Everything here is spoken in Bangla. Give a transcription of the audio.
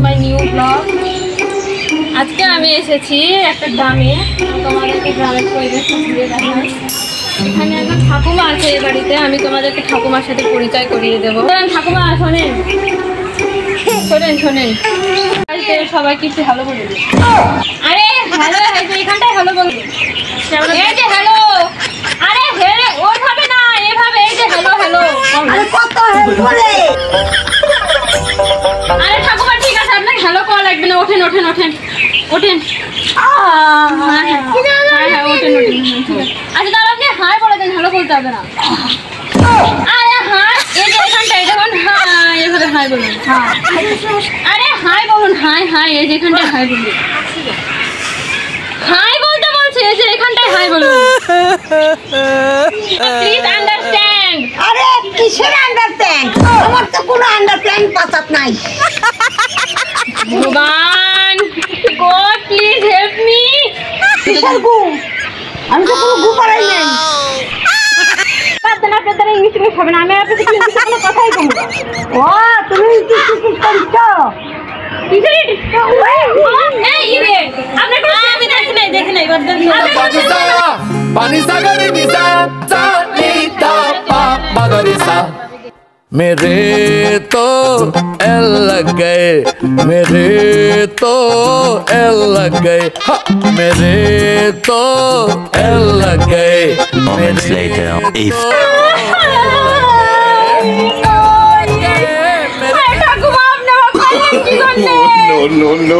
My new blog. আজকে আমি এসেছি একটা গ্রামে, তোমাদেরকে গ্রামের পরিবেশটা ঘুরে দেখাই। এখানে একজন ঠাকুমা আছে এই বাড়িতে, আমি তোমাদেরকে ঠাকুমার সাথে পরিচয় করিয়ে দেবো। ঠাকুমা শোনেন শোনেন শোনেন, সবাই কিছু হ্যালো বলে দিই। আরে হ্যালো, এখানটায় হ্যালো বলবো। এই যে হ্যালো, আরে হেরে ওইভাবে না, এভাবে এই যে হ্যালো হ্যালো। আরে কত হ্যালো বলে। আরে ঠাকুমা ঠিক আছে, আপনাকে হ্যালো কল লাগবে না, ওঠেন ওঠেন ওঠেন ওঠেন। ওঠেন ওঠেন। আচ্ছা তাহলে আপনি হাই বলে দেন, হ্যালো বলতে হবে না। আরে হাই, এই যে এখানটায় দেখুন, হাই এভাবে হাই বলুন। আরে হাই বলুন, হাই হাই, এই যে এখানটায় হাই বলুন। হাই বলতে বলছে, এই যে এখানটায় হাই বলুন। Please understand. আরে কিসের আন্ডারস্ট্যান্ড? আমার তো কোনো আন্ডারস্ট্যান্ড পাসাত নাই। ভগবান, গড প্লিজ হেল্প মি। কিসের গু? আমি তো কোনো গু পারাই নাই। আপনারা ইংলিশ হবে না, আমি আপনাদের ইংলিশে কোনো কথাই কম না। ও তুমি কি করছো? मेरे तो एल लग गए, मेरे तो एल लग गए, मेरे तो एल लग गए। Moments later, if no, no, no.